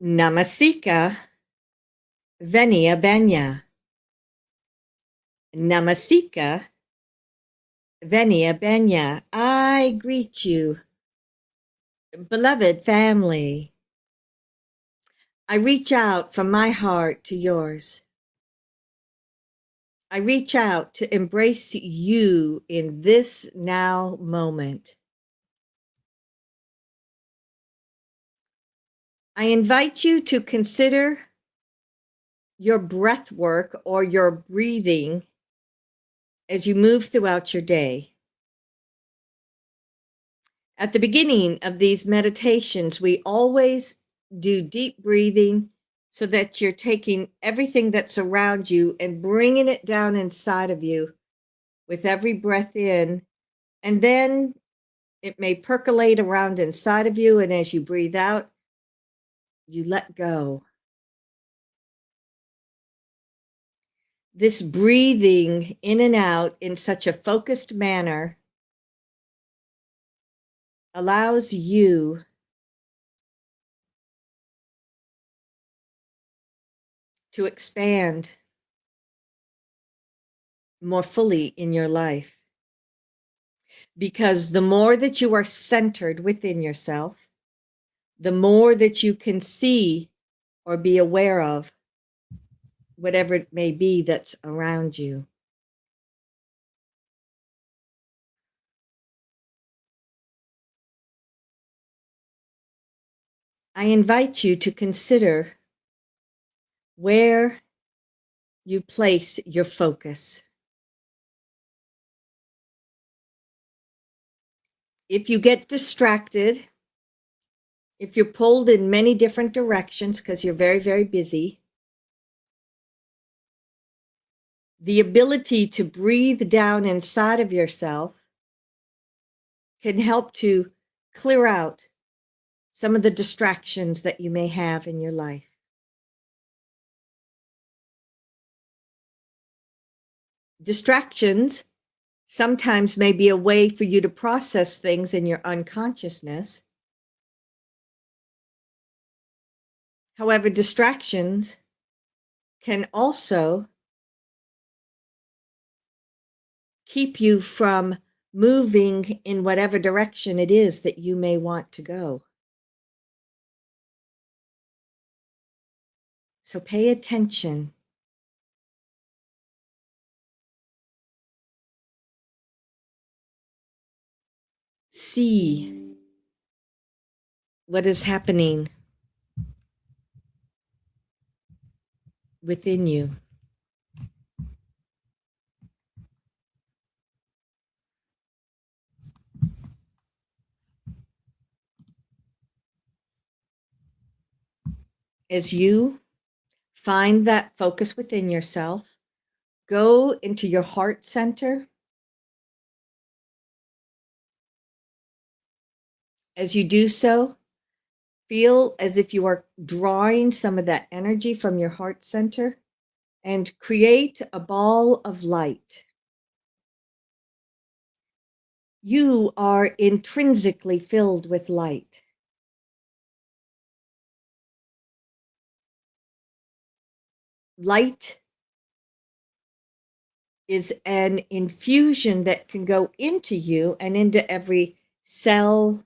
Namasika Venia Benya. Namasika Venia Benya. I greet you, beloved family. I reach out from my heart to yours. I reach out to embrace you in this now moment. I invite you to consider your breath work or your breathing as you move throughout your day. At the beginning of these meditations, we always do deep breathing so that you're taking everything that's around you and bringing it down inside of you with every breath in. And then it may percolate around inside of you. And as you breathe out, you let go. This breathing in and out in such a focused manner allows you to expand more fully in your life. Because the more that you are centered within yourself, the more that you can see or be aware of whatever it may be that's around you. I invite you to consider where you place your focus. If you get distracted, if you're pulled in many different directions because you're very, very busy, the ability to breathe down inside of yourself can help to clear out some of the distractions that you may have in your life. Distractions sometimes may be a way for you to process things in your unconsciousness. However, distractions can also keep you from moving in whatever direction it is that you may want to go. So pay attention. See what is happening within you. As you find that focus within yourself, go into your heart center. As you do so, feel as if you are drawing some of that energy from your heart center and create a ball of light. You are intrinsically filled with light. Light is an infusion that can go into you and into every cell,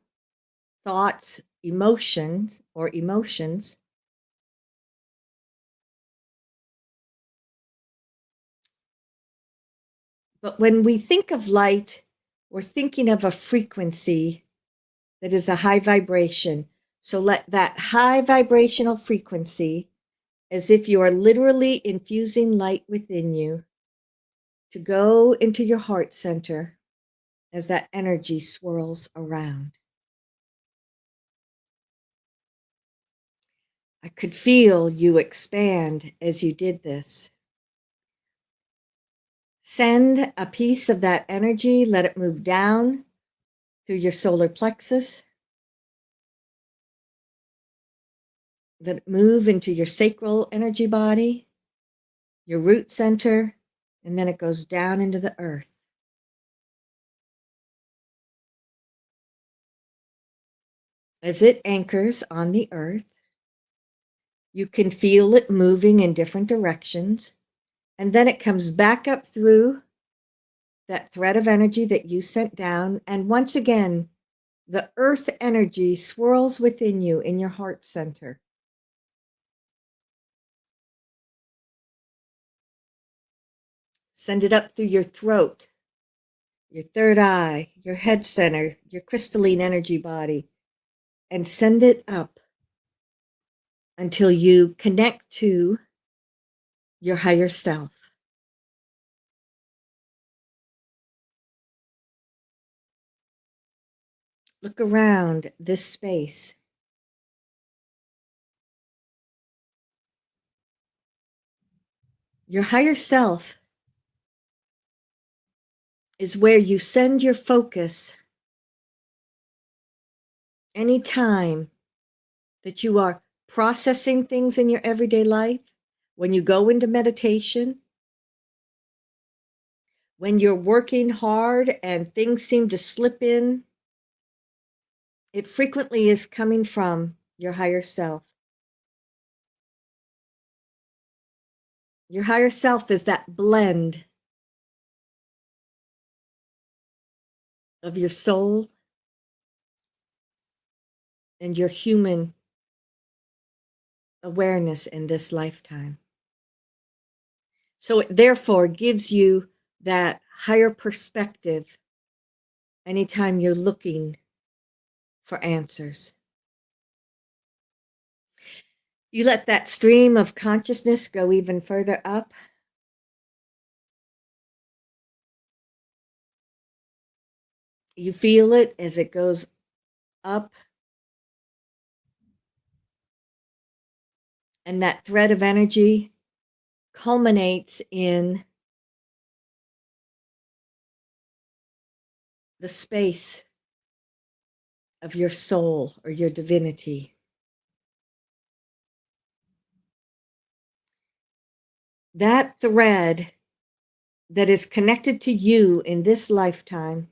thoughts, emotions. But when we think of light, we're thinking of a frequency that is a high vibration. So let that high vibrational frequency, as if you are literally infusing light within you, to go into your heart center as that energy swirls around. I could feel you expand as you did this. Send a piece of that energy, let it move down through your solar plexus. Let it move into your sacral energy body, your root center, and then it goes down into the earth. As it anchors on the earth, You can feel it moving in different directions, and then it comes back up through that thread of energy that you sent down, and once again, the earth energy swirls within you in your heart center. Send it up through your throat, your third eye, your head center, your crystalline energy body, and send it up until you connect to your higher self. Look around this space. Your higher self is where you send your focus anytime that you are processing things in your everyday life, when you go into meditation, when you're working hard and things seem to slip in. It frequently is coming from your higher self. Your higher self is that blend of your soul and your human awareness in this lifetime. So it therefore gives you that higher perspective anytime you're looking for answers. You let that stream of consciousness go even further up. You feel it as it goes up, and that thread of energy culminates in the space of your soul or your divinity. That thread that is connected to you in this lifetime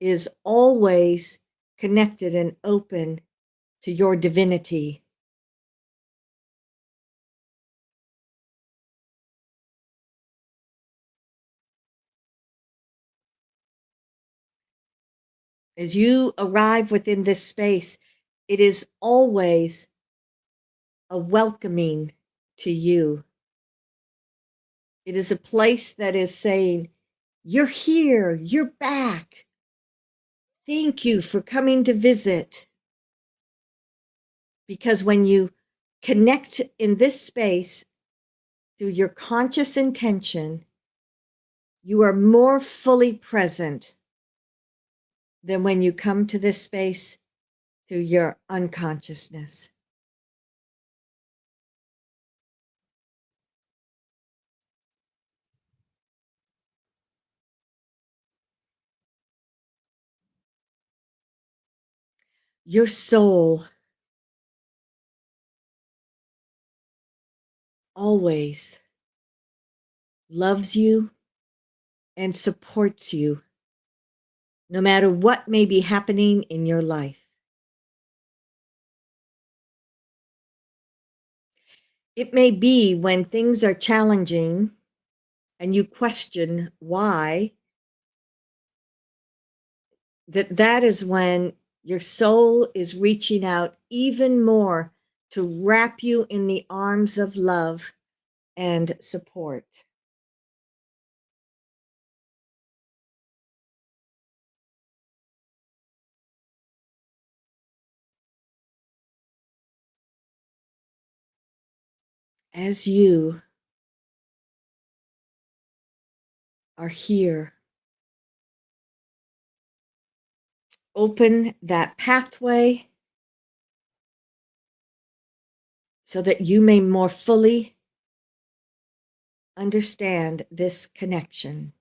is always connected and open to your divinity. As you arrive within this space, it is always a welcoming to you. It is a place that is saying, "You're here, you're back. Thank you for coming to visit." Because when you connect in this space through your conscious intention, you are more fully present than when you come to this space through your unconsciousness. Your soul always loves you and supports you, no matter what may be happening in your life. It may be when things are challenging and you question why, that is when your soul is reaching out even more to wrap you in the arms of love and support. As you are here, open that pathway so that you may more fully understand this connection.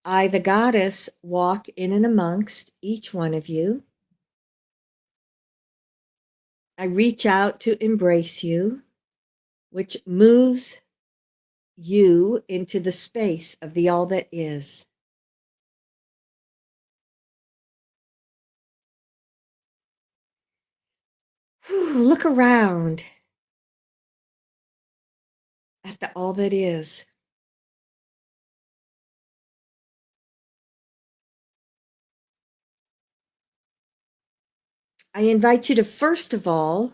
I, the goddess, walk in and amongst each one of you. I reach out to embrace you, which moves you into the space of the all that is. Look around at all that is. I invite you to, first of all,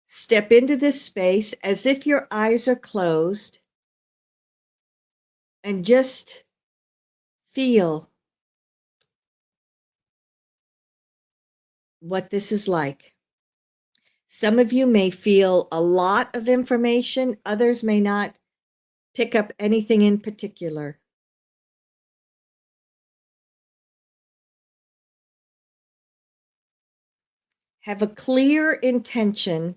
step into this space as if your eyes are closed and just feel what this is like. Some of you may feel a lot of information, others may not pick up anything in particular. Have a clear intention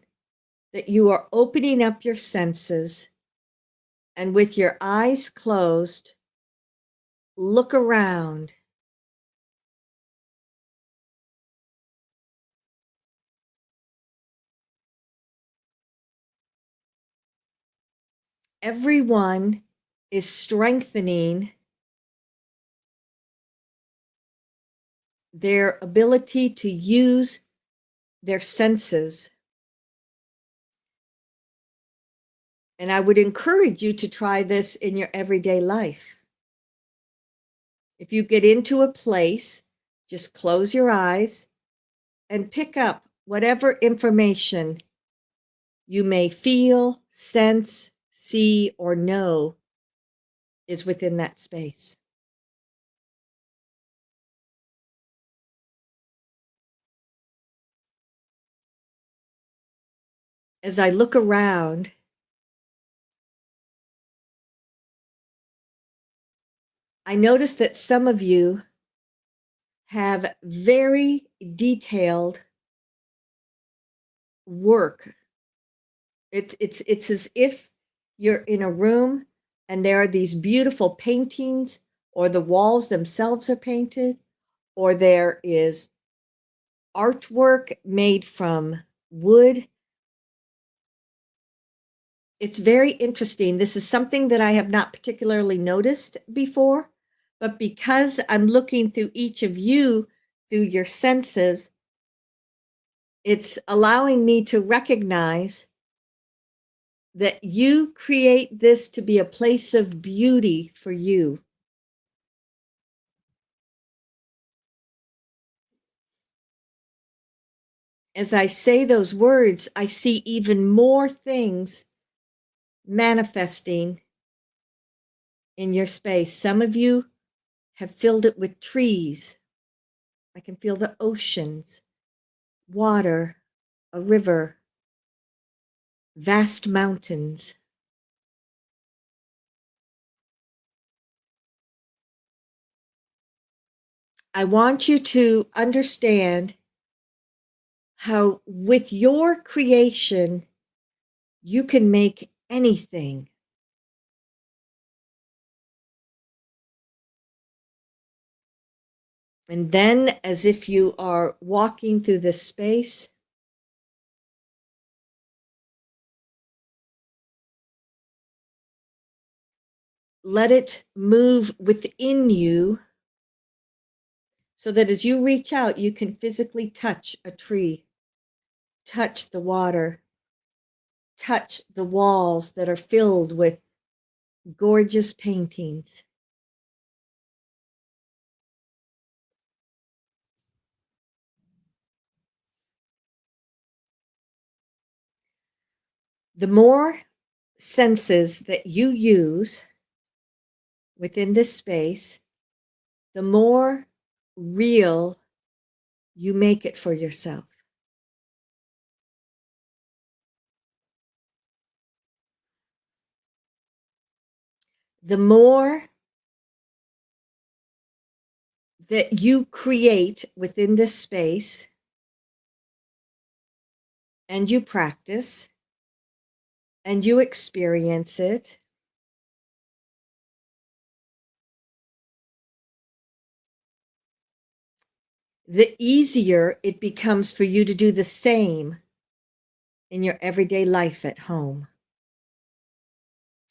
that you are opening up your senses, and with your eyes closed, look around. Everyone is strengthening their ability to use their senses. And I would encourage you to try this in your everyday life. If you get into a place, just close your eyes and pick up whatever information you may feel, sense, see, or know is within that space. As I look around, I notice that some of you have very detailed work. It's as if you're in a room and there are these beautiful paintings, or the walls themselves are painted, or there is artwork made from wood. It's very interesting. This is something that I have not particularly noticed before, but because I'm looking through each of you through your senses, it's allowing me to recognize that you create this to be a place of beauty for you. As I say those words, I see even more things manifesting in your space. Some of you have filled it with trees. I can feel the oceans, water, a river, vast mountains. I want you to understand how, with your creation, you can make anything. And then, as if you are walking through this space, let it move within you so that as you reach out, you can physically touch a tree, touch the water, touch the walls that are filled with gorgeous paintings. The more senses that you use within this space, the more real you make it for yourself. The more that you create within this space and you practice and you experience it, the easier it becomes for you to do the same in your everyday life at home.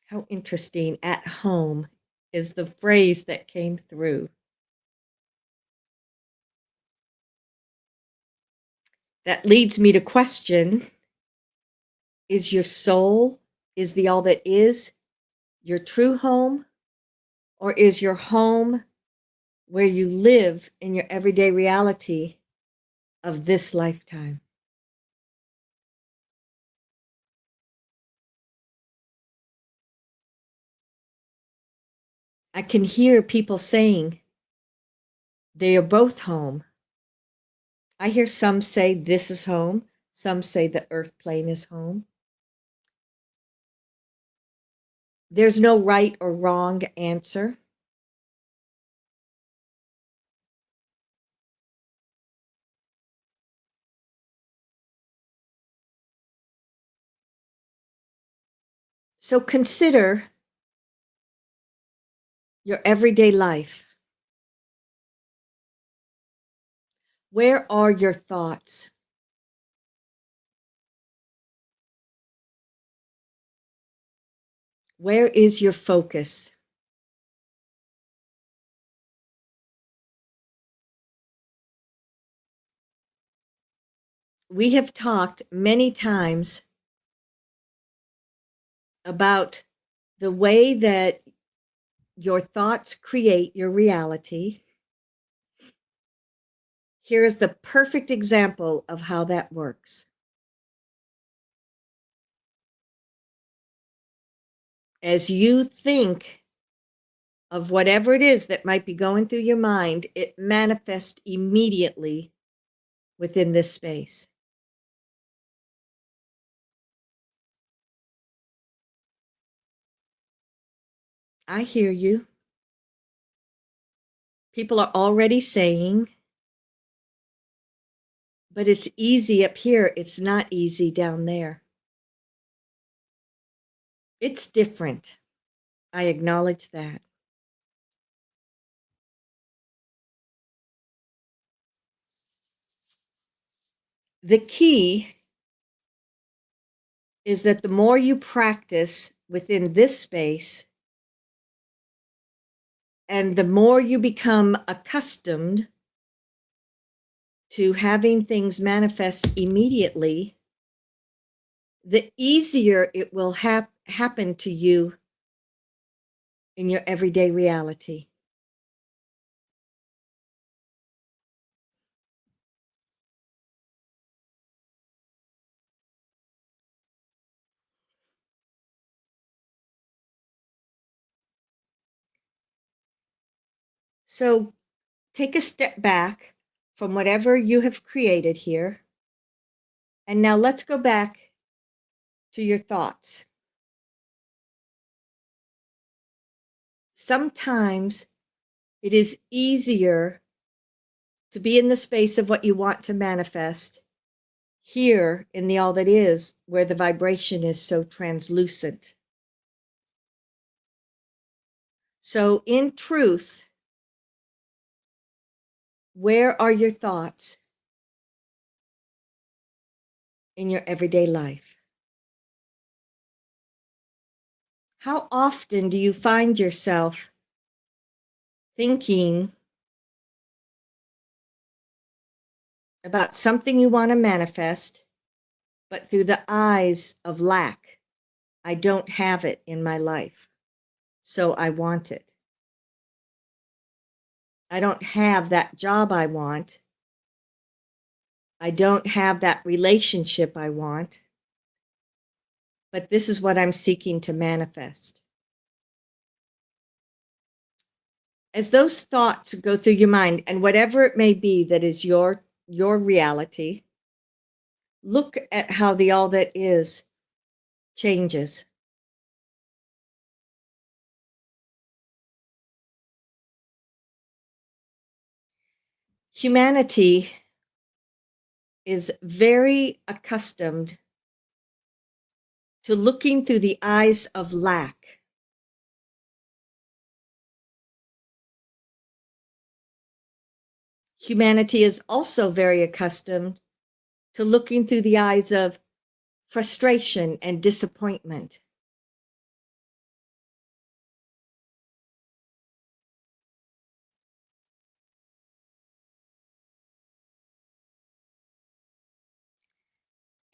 How interesting. At home is the phrase that came through. That leads me to question, is your soul, is the all that is, your true home? Or is your home where you live in your everyday reality of this lifetime? I can hear people saying they are both home. I hear some say this is home, some say the earth plane is home. There's no right or wrong answer. So consider your everyday life. Where are your thoughts? Where is your focus? We have talked many times about the way that your thoughts create your reality. Here is the perfect example of how that works. As you think of whatever it is that might be going through your mind, it manifests immediately within this space. I hear you. People are already saying, but it's easy up here. It's not easy down there. It's different. I acknowledge that. The key is that the more you practice within this space, and the more you become accustomed to having things manifest immediately, the easier it will happen to you in your everyday reality. So take a step back from whatever you have created here. And now let's go back to your thoughts. Sometimes it is easier to be in the space of what you want to manifest here in the all that is, where the vibration is so translucent. So, in truth, where are your thoughts in your everyday life? How often do you find yourself thinking about something you want to manifest, but through the eyes of lack? I don't have it in my life, so I want it. I don't have that job I want. I don't have that relationship I want, but this is what I'm seeking to manifest. As those thoughts go through your mind, and whatever it may be that is your reality, look at how the all that is changes. Humanity is very accustomed to looking through the eyes of lack. Humanity is also very accustomed to looking through the eyes of frustration and disappointment.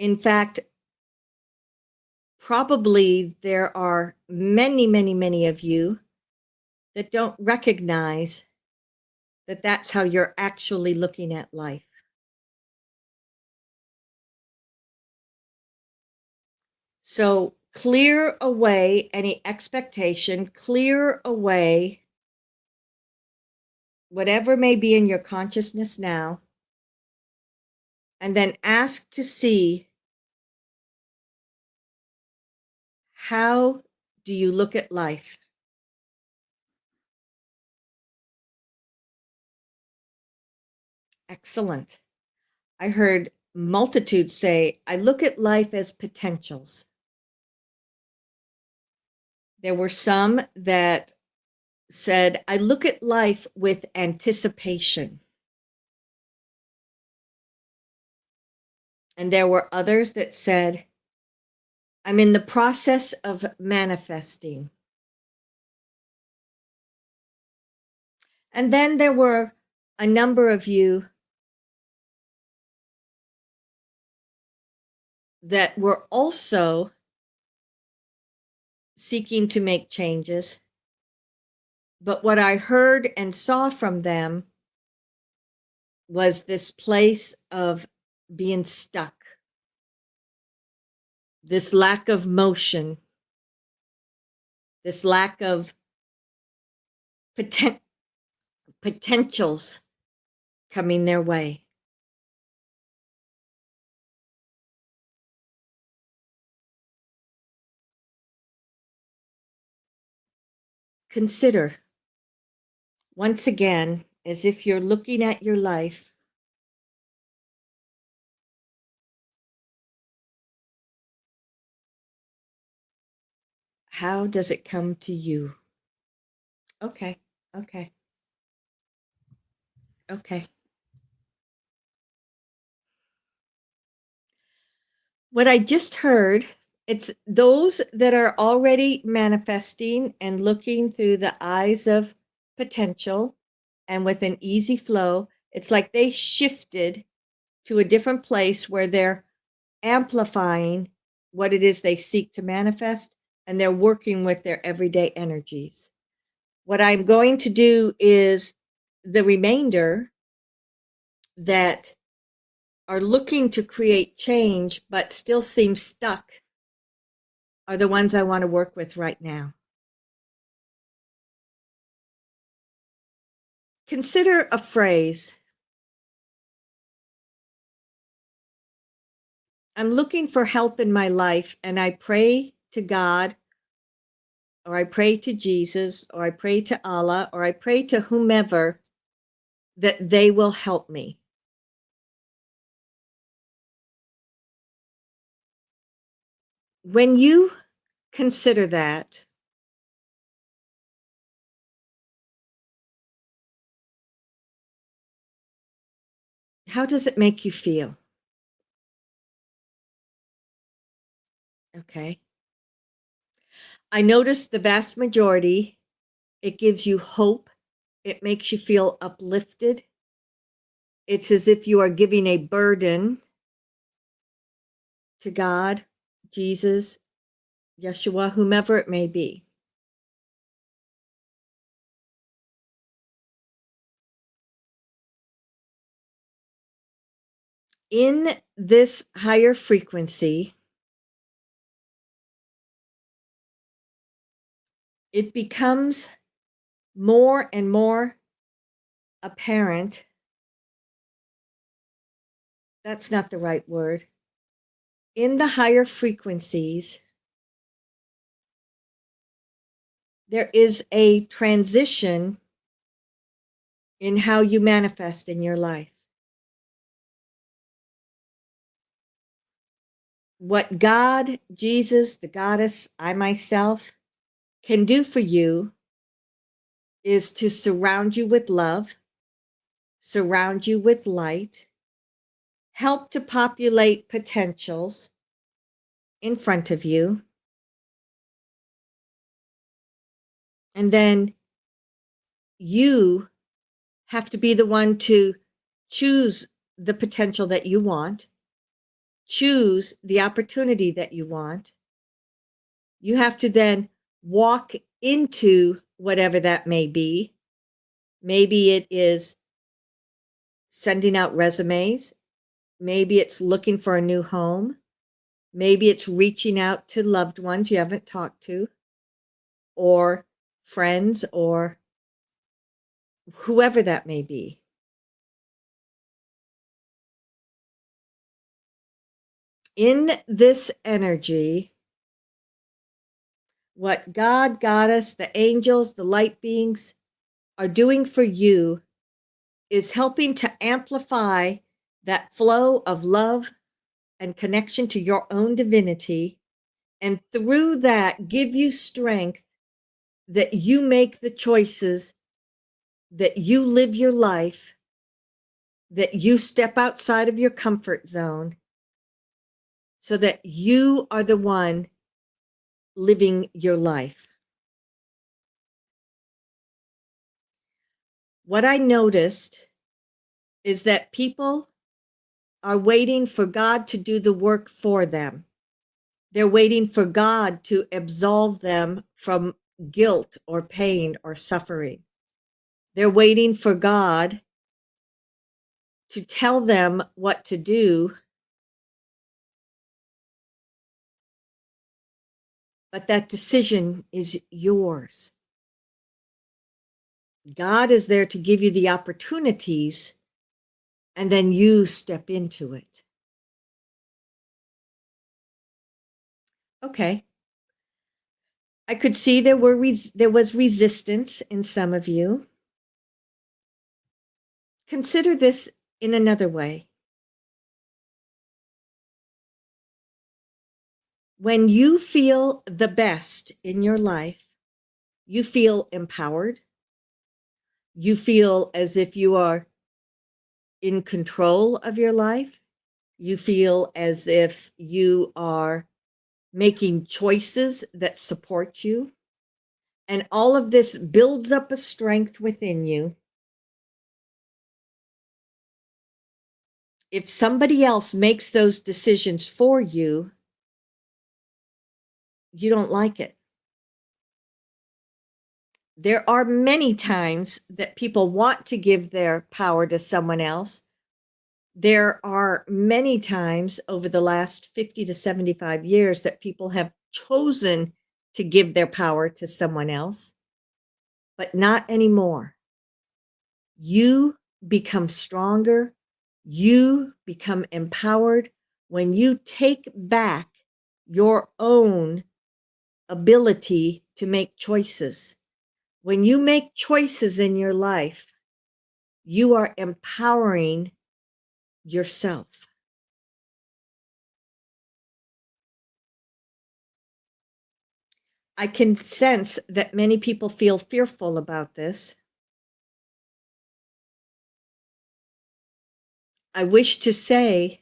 In fact, probably there are many, many, many of you that don't recognize that that's how you're actually looking at life. So clear away any expectation, clear away whatever may be in your consciousness now, and then ask to see, how do you look at life? Excellent. I heard multitudes say, I look at life as potentials. There were some that said, I look at life with anticipation. And there were others that said, I'm in the process of manifesting. And then there were a number of you that were also seeking to make changes. But what I heard and saw from them was this place of being stuck, this lack of motion, this lack of potentials coming their way. Consider, once again, as if you're looking at your life, how does it come to you? Okay, okay, okay. What I just heard, it's those that are already manifesting and looking through the eyes of potential and with an easy flow. It's like they shifted to a different place where they're amplifying what it is they seek to manifest, and they're working with their everyday energies. What I'm going to do is the remainder that are looking to create change but still seem stuck are the ones I want to work with right now. Consider a phrase. I'm looking for help in my life, and I pray to God, or I pray to Jesus, or I pray to Allah, or I pray to whomever that they will help me. When you consider that, how does it make you feel? Okay. I notice the vast majority, it gives you hope. It makes you feel uplifted. It's as if you are giving a burden to God, Jesus, Yeshua, whomever it may be. In this higher frequency, it becomes more and more apparent. That's not the right word. In the higher frequencies, there is a transition in how you manifest in your life. What God, Jesus, the goddess, I myself can do for you is to surround you with love, surround you with light, help to populate potentials in front of you, and then you have to be the one to choose the potential that you want, choose the opportunity that you want. You have to then walk into whatever that may be. Maybe it is sending out resumes. Maybe it's looking for a new home. Maybe it's reaching out to loved ones you haven't talked to, or friends, or whoever that may be. In this energy, what God, Goddess, the angels, the light beings are doing for you is helping to amplify that flow of love and connection to your own divinity, and through that give you strength that you make the choices, that you live your life, that you step outside of your comfort zone, so that you are the one living your life. What I noticed is that people are waiting for God to do the work for them. They're waiting for God to absolve them from guilt or pain or suffering. They're waiting for God to tell them what to do, but that decision is yours. God is there to give you the opportunities, and then you step into it. Okay. I could see there was resistance in some of you. Consider this in another way. When you feel the best in your life, you feel empowered. You feel as if you are in control of your life. You feel as if you are making choices that support you. And all of this builds up a strength within you. If somebody else makes those decisions for you, you don't like it. There are many times that people want to give their power to someone else. There are many times over the last 50 to 75 years that people have chosen to give their power to someone else, but not anymore. You become stronger. You become empowered when you take back your own ability to make choices. When you make choices in your life, you are empowering yourself. I can sense that many people feel fearful about this. I wish to say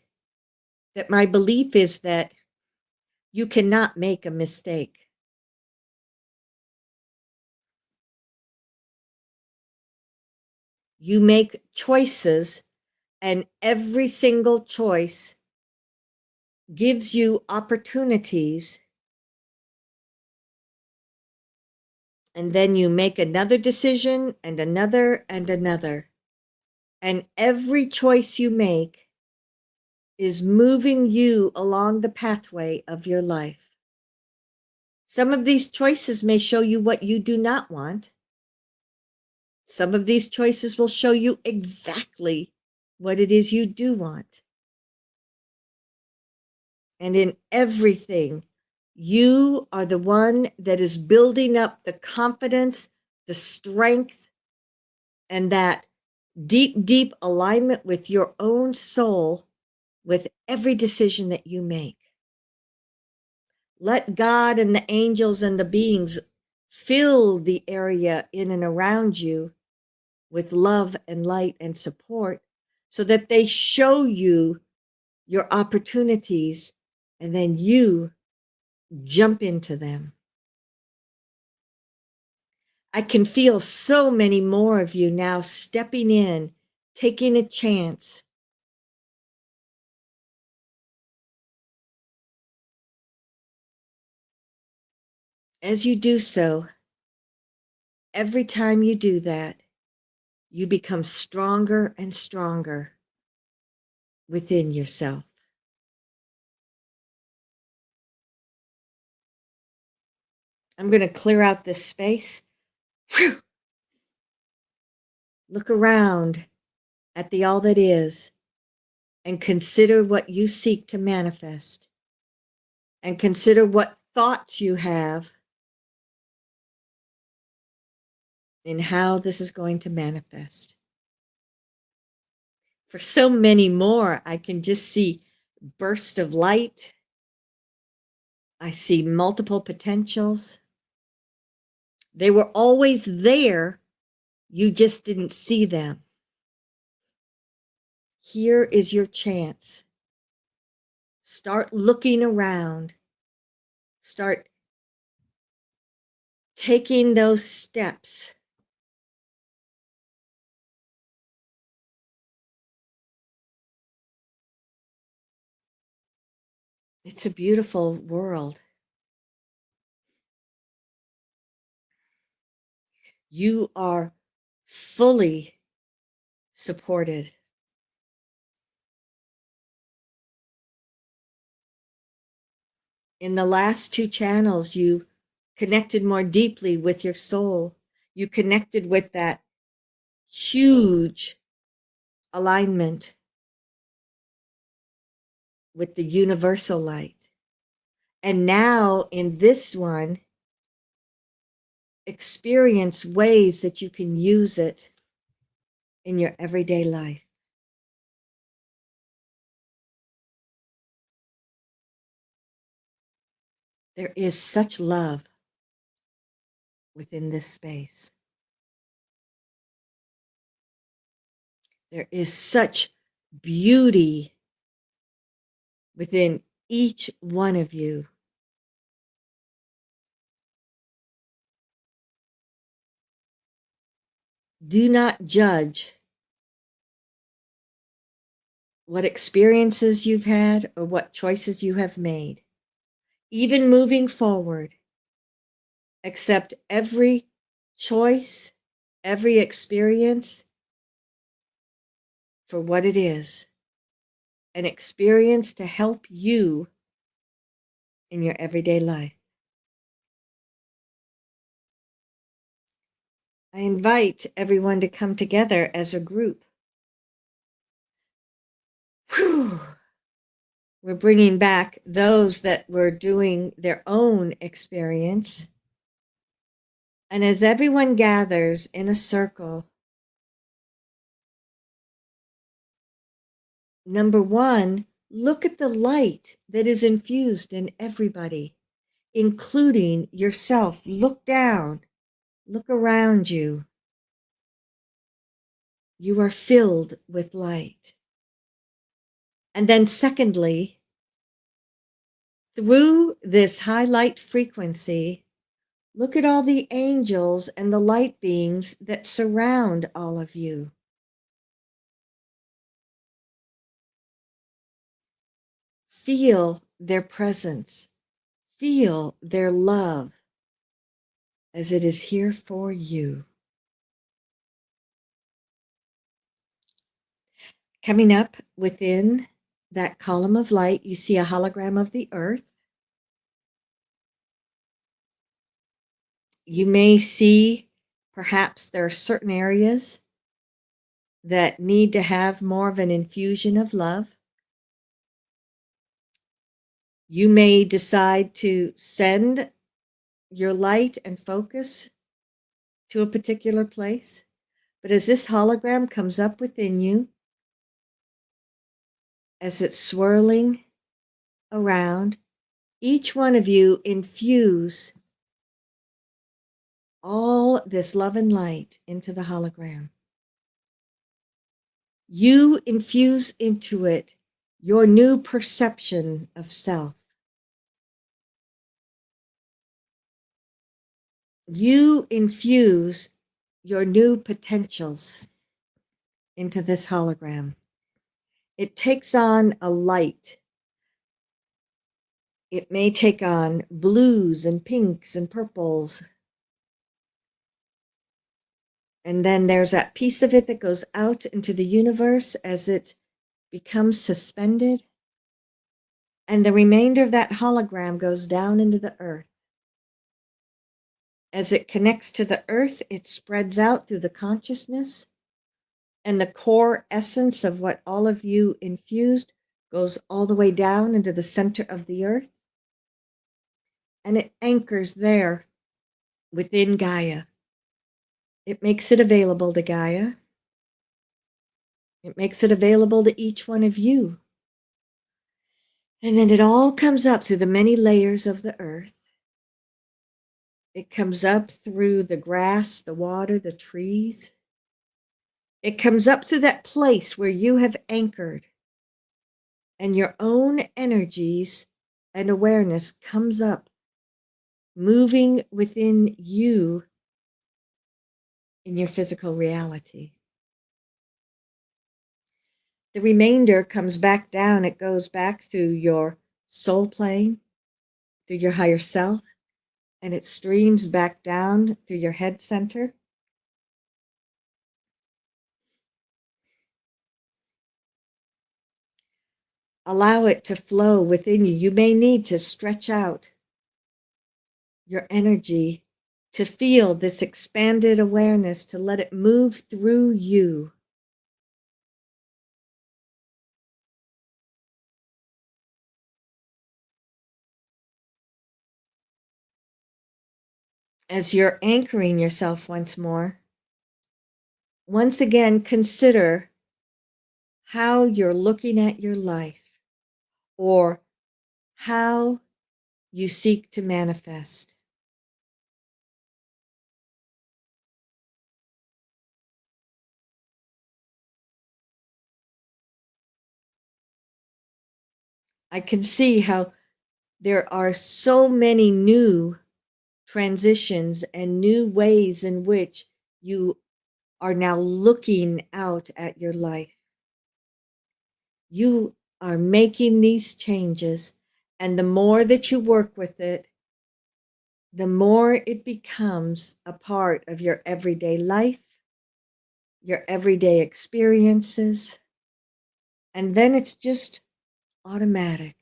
that my belief is that you cannot make a mistake. You make choices, and every single choice gives you opportunities, and then you make another decision and another and another. And every choice you make is moving you along the pathway of your life. Some of these choices may show you what you do not want. Some of these choices will show you exactly what it is you do want. And in everything, you are the one that is building up the confidence, the strength, and that deep, deep alignment with your own soul with every decision that you make. Let God and the angels and the beings fill the area in and around you with love and light and support, so that they show you your opportunities, and then you jump into them. I can feel so many more of you now stepping in, taking a chance. As you do so, every time you do that, you become stronger and stronger within yourself. I'm going to clear out this space. Whew. Look around at the all that is and consider what you seek to manifest, and consider what thoughts you have in how this is going to manifest. For so many more, I can just see bursts of light. I see multiple potentials. They were always there, you just didn't see them. Here is your chance. Start looking around. Start taking those steps. It's a beautiful world. You are fully supported. In the last two channels, you connected more deeply with your soul. You connected with that huge alignment with the universal light. And now in this one, experience ways that you can use it in your everyday life. There is such love within this space. There is such beauty within each one of you. Do not judge what experiences you've had or what choices you have made. Even moving forward, accept every choice, every experience for what it is, an experience to help you in your everyday life. I invite everyone to come together as a group. Whew. We're bringing back those that were doing their own experience. And as everyone gathers in a circle, number one, look at the light that is infused in everybody, including yourself. Look down, look around you. You are filled with light. And then secondly, through this high light frequency, look at all the angels and the light beings that surround all of you. Feel their presence. Feel their love as it is here for you. Coming up within that column of light, you see a hologram of the earth. You may see perhaps there are certain areas that need to have more of an infusion of love. You may decide to send your light and focus to a particular place. But as this hologram comes up within you, as it's swirling around, each one of you infuse all this love and light into the hologram. You infuse into it your new perception of self. You infuse your new potentials into this hologram. It takes on a light It may take on blues and pinks and purples. And then there's that piece of it that goes out into the universe as it becomes suspended. And the remainder of that hologram goes down into the earth. As it connects to the earth, it spreads out through the consciousness. And the core essence of what all of you infused goes all the way down into the center of the earth. And it anchors there within Gaia. It makes it available to Gaia. It makes it available to each one of you. And then it all comes up through the many layers of the earth. It comes up through the grass, the water, the trees. It comes up through that place where you have anchored. And your own energies and awareness comes up, moving within you in your physical reality. The remainder comes back down. It goes back through your soul plane, through your higher self, and it streams back down through your head center. Allow it to flow within you. You may need to stretch out your energy to feel this expanded awareness, to let it move through you. As you're anchoring yourself once more, once again consider how you're looking at your life or how you seek to manifest. I can see how there are so many new transitions and new ways in which you are now looking out at your life. You are making these changes, and the more that you work with it, the more it becomes a part of your everyday life, your everyday experiences, and then it's just automatic.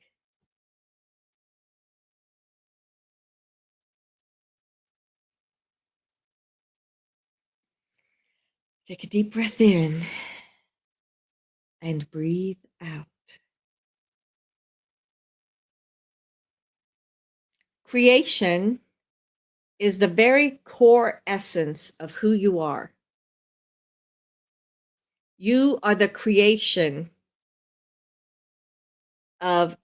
Take a deep breath in and breathe out. Creation is the very core essence of who you are. You are the creation of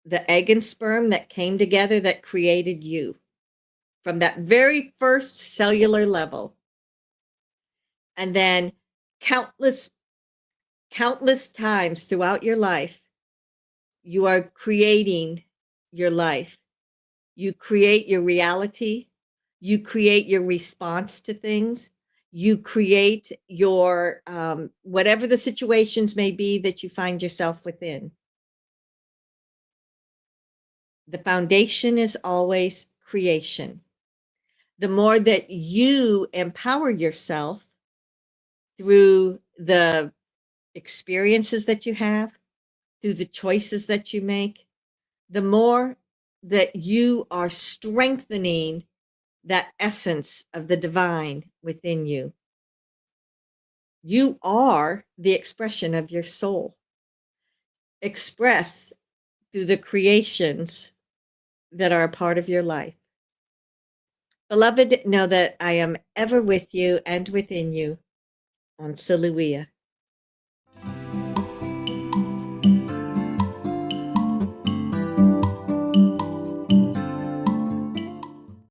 the egg and sperm that came together that created you from that very first cellular level. And then countless times throughout your life, you are creating your life. You create your reality. You create your response to things. You create your, whatever the situations may be that you find yourself within. The foundation is always creation. The more that you empower yourself through the experiences that you have, through the choices that you make, the more that you are strengthening that essence of the divine within you. You are the expression of your soul, expressed through the creations that are a part of your life. Beloved, know that I am ever with you and within you on Siluia.